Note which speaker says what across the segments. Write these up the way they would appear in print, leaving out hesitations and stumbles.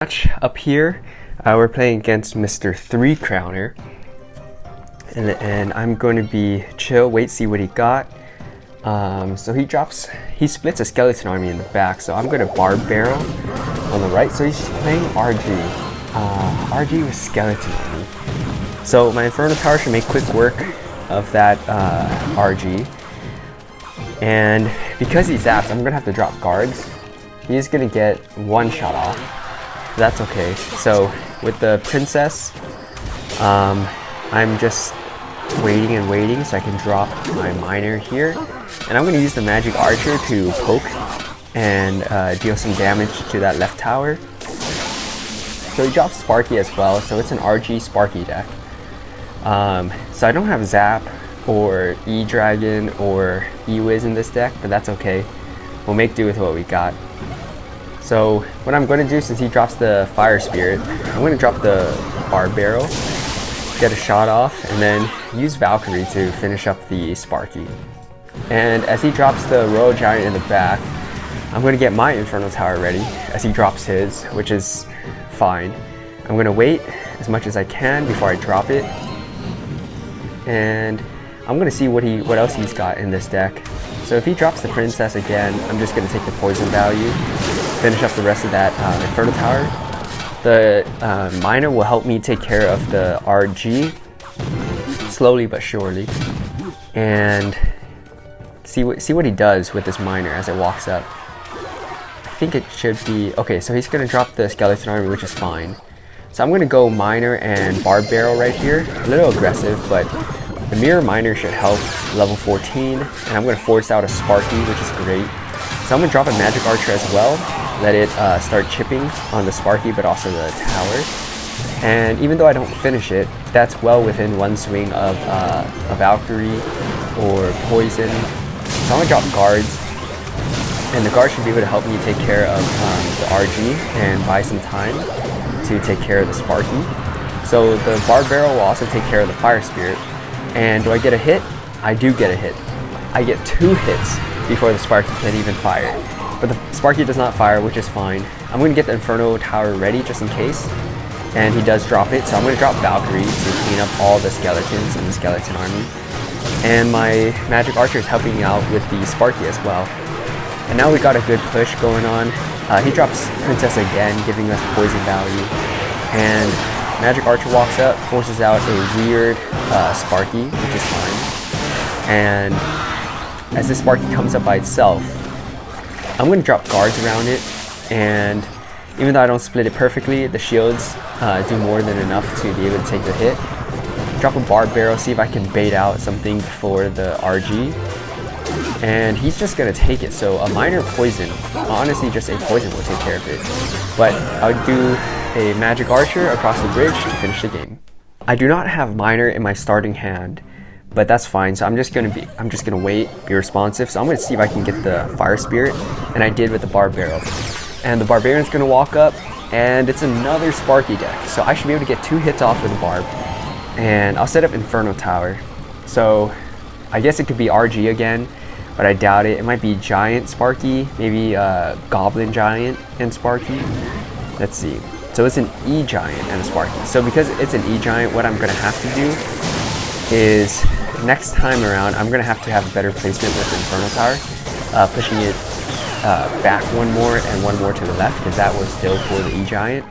Speaker 1: Match up here, we're playing against Mr. 3 Crowner, and I'm going to be chill, wait, see what he got. So he splits a skeleton army in the back, so I'm going to barb barrel on the right. So he's playing RG with skeleton army. So my Inferno Tower should make quick work of that RG, and because he zaps, I'm going to have to drop guards. He's going to get one shot off. That's okay. So with the princess, I'm just waiting and waiting so I can drop my miner here, and I'm going to use the magic archer to poke and deal some damage to that left tower. So he drops Sparky as well, so it's an RG Sparky deck. So I don't have Zap or E-Dragon or E-Wiz in this deck, but that's okay. We'll make do with what we got. So what I'm going to do, since he drops the Fire Spirit, I'm going to drop the Barb Barrel, get a shot off, and then use Valkyrie to finish up the Sparky. And as he drops the Royal Giant in the back, I'm going to get my Inferno Tower ready as he drops his, which is fine. I'm going to wait as much as I can before I drop it, and I'm going to see what else he's got in this deck. So if he drops the Princess again, I'm just going to take the poison value, finish up the rest of that Inferno Tower. The miner will help me take care of the RG slowly but surely, and see what he does with this miner as it walks up. I think it should be okay. So he's going to drop the skeleton army, which is fine. So I'm going to go miner and barb barrel right here. A little aggressive, but the mirror miner should help level 14, and I'm going to force out a Sparky, which is great. So I'm going to drop a magic archer as well, let it start chipping on the Sparky, but also the tower. And even though I don't finish it, that's well within one swing of a Valkyrie or poison. So I'm going to drop guards, and the guards should be able to help me take care of the RG and buy some time to take care of the Sparky. So the barb barrel will also take care of the Fire Spirit. And do I get a hit? I do get a hit. I get 2 hits before the Sparky can even fire. But the Sparky does not fire, which is fine. I'm going to get the Inferno Tower ready just in case. And he does drop it, so I'm going to drop Valkyrie to clean up all the skeletons in the skeleton army. And my Magic Archer is helping me out with the Sparky as well. And now we got a good push going on. He drops Princess again, giving us poison value. And Magic Archer walks up, forces out a weird Sparky, which is fine. And as this Sparky comes up by itself, I'm going to drop guards around it, and even though I don't split it perfectly, the shields do more than enough to be able to take the hit. Drop a barb barrel, see if I can bait out something for the RG, and he's just going to take it. So a minor poison, honestly just a poison will take care of it, but I would do a magic archer across the bridge to finish the game. I do not have miner in my starting hand, but that's fine. So I'm just gonna wait, be responsive. So I'm gonna see if I can get the Fire Spirit, and I did with the barb barrel. And the barbarian's gonna walk up, and it's another Sparky deck. So I should be able to get 2 hits off with the barb, and I'll set up Inferno Tower. So I guess it could be RG again, but I doubt it. It might be Giant Sparky, maybe Goblin Giant and Sparky. Let's see. So it's an E-Giant and a Sparky. So because it's an E-Giant, what I'm going to have to do is, next time around, I'm going to have a better placement with the Inferno Tower, pushing it back one more and one more to the left, because that was still for the E-Giant.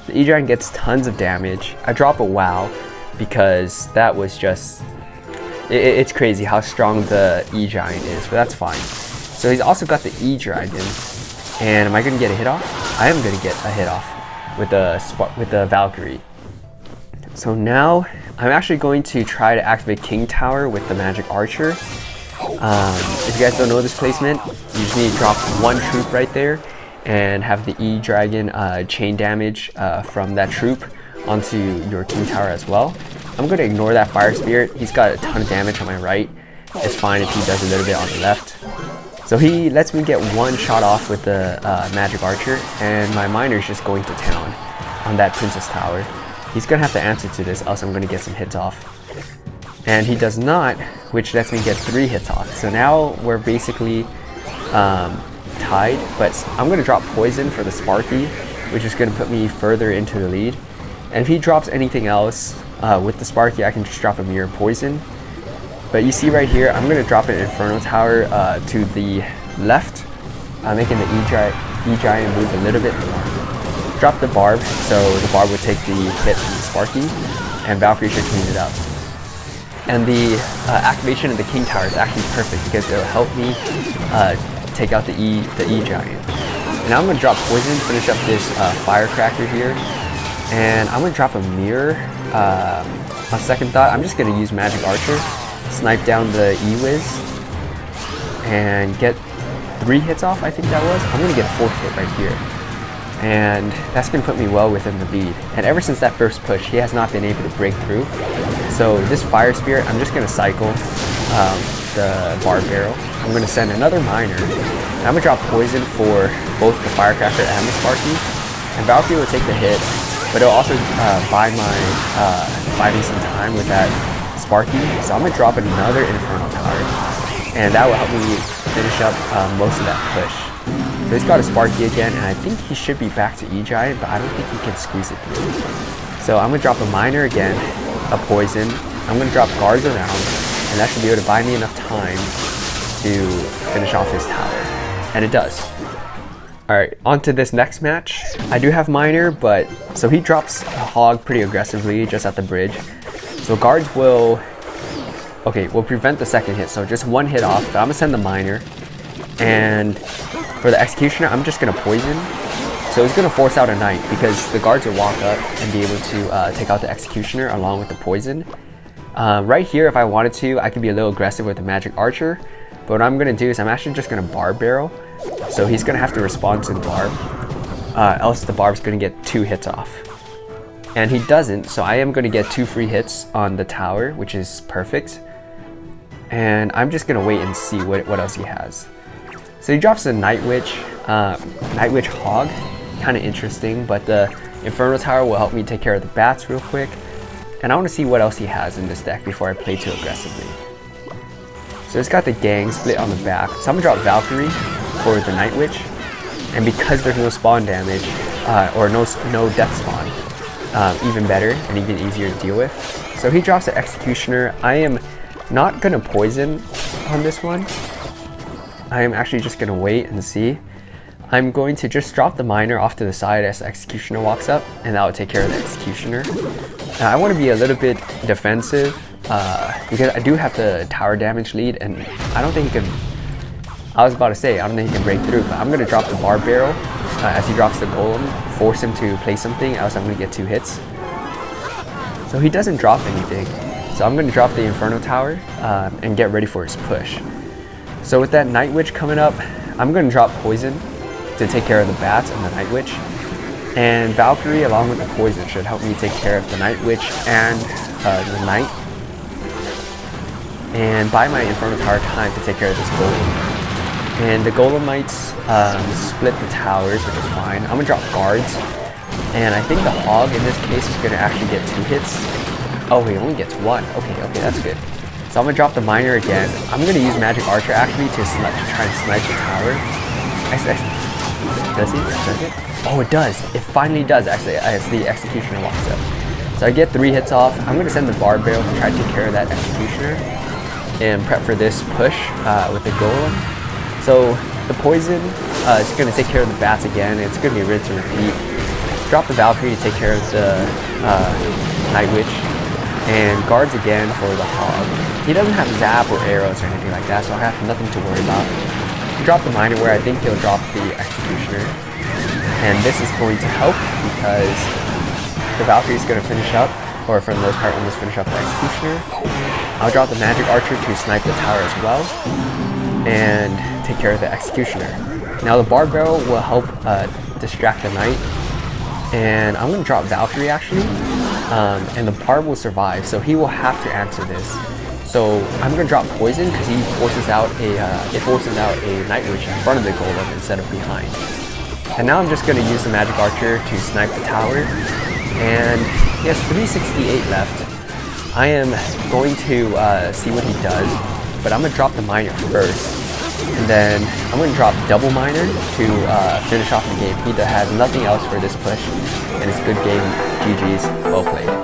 Speaker 1: The E-Giant gets tons of damage. I drop a WoW because that was just, it's crazy how strong the E-Giant is, but that's fine. So he's also got the E-Dragon, and am I going to get a hit off? I am going to get a hit off with the Valkyrie. So now I'm actually going to try to activate King Tower with the Magic Archer. If you guys don't know this placement, you just need to drop 1 troop right there and have the E-Dragon chain damage from that troop onto your King Tower as well. I'm going to ignore that Fire Spirit. He's got a ton of damage on my right. It's fine if he does a little bit on the left. So he lets me get 1 shot off with the Magic Archer, and my miner is just going to town on that Princess Tower. He's going to have to answer to this, else I'm going to get some hits off. And he does not, which lets me get 3 hits off. So now we're basically tied, but I'm going to drop poison for the Sparky which is going to put me further into the lead. And if he drops anything else with the Sparky, I can just drop a Mirror Poison. But you see right here, I'm going to drop an Inferno Tower to the left, making the E-Giant move a little bit more. Drop the Barb, so the Barb would take the hit from the Sparky, and Valkyrie should clean it up. And the activation of the King Tower is actually perfect because it'll help me take out the E-Giant. And now I'm going to drop Poison, finish up this Firecracker here. And I'm going to drop a Mirror. On second thought, I'm just going to use Magic Archer, snipe down the E-Wiz, and get 3 hits off, I think that was. I'm going to get a 4th hit right here. And that's going to put me well within the lead. And ever since that first push, he has not been able to break through. So this Fire Spirit, I'm just going to cycle the Barb Barrel. I'm going to send another Miner. And I'm going to drop Poison for both the Firecracker and the Sparky. And Valkyrie will take the hit, but it'll also buy me some time with that Sparky. So I'm going to drop another Inferno Tower. And that will help me finish up most of that push. So he's got a Sparky again, and I think he should be back to E-Giant, but I don't think he can squeeze it through. So I'm going to drop a Miner again, a Poison. I'm going to drop Guards around, and that should be able to buy me enough time to finish off his tower. And it does. Alright, on to this next match. I do have Miner, but so he drops a Hog pretty aggressively just at the bridge. So Guards will prevent the second hit, so just 1 hit off, but I'm going to send the Miner. And for the Executioner, I'm just going to Poison. So it's going to force out a Knight because the Guards will walk up and be able to take out the Executioner along with the Poison. Right here, if I wanted to, I could be a little aggressive with the Magic Archer. But what I'm going to do is I'm actually just going to Barb Barrel. So he's going to have to respond to the Barb. Else the Barb's going to get 2 hits off. And he doesn't, so I am going to get 2 free hits on the tower, which is perfect. And I'm just going to wait and see what else he has. So he drops a Night Witch Hog, kind of interesting, but the Inferno Tower will help me take care of the bats real quick. And I want to see what else he has in this deck before I play too aggressively. So it's got the Gang split on the back, so I'm going to drop Valkyrie for the Night Witch. And because there's no spawn damage, or no death spawn, even better and even easier to deal with. So he drops the Executioner. I am not going to Poison on this one. I am actually just going to wait and see. I'm going to just drop the Miner off to the side as the Executioner walks up, and that will take care of the Executioner. Now, I want to be a little bit defensive because I do have the tower damage lead, and I don't think he can... I was about to say, I don't think he can break through, but I'm going to drop the Barb Barrel as he drops the Golem, force him to play something, else I'm going to get 2 hits. So he doesn't drop anything, so I'm going to drop the Inferno Tower and get ready for his push. So with that Night Witch coming up, I'm going to drop Poison to take care of the bats and the Night Witch. And Valkyrie along with the Poison should help me take care of the Night Witch and the Knight. And buy my Inferno Tower time to take care of this Golem. And the Golem Knights split the towers, which is fine. I'm going to drop Guards. And I think the Hog in this case is going to actually get 2 hits. Oh, he only gets 1. Okay, that's good. So I'm going to drop the Miner again. I'm going to use Magic Archer actually to try and snipe the tower. Does it? Oh, it does. It finally does actually as the Executioner walks up. So I get 3 hits off. I'm going to send the Barb Barrel to try to take care of that Executioner and prep for this push with the Golem. So the Poison is going to take care of the bats again. It's going to be rinse and repeat. Drop the Valkyrie to take care of the Night Witch. And Guards again for the Hog. He doesn't have Zap or arrows or anything like that, so I have nothing to worry about. Drop the Miner where I think he'll drop the Executioner. And this is going to help because the Valkyrie is going to finish up, or for the most part almost finish up the Executioner. I'll drop the Magic Archer to snipe the tower as well. And take care of the Executioner. Now the Barb Barrel will help distract the Knight. And I'm going to drop Valkyrie actually. And the Barb will survive, so he will have to answer this. So I'm going to drop Poison because it forces out a Night Witch in front of the Golem instead of behind. And now I'm just going to use the Magic Archer to snipe the tower. And he has 368 left. I am going to see what he does, but I'm going to drop the Miner first. And then I'm going to drop double miner to finish off the game. He has nothing else for this push, and it's good game. GG's, well played.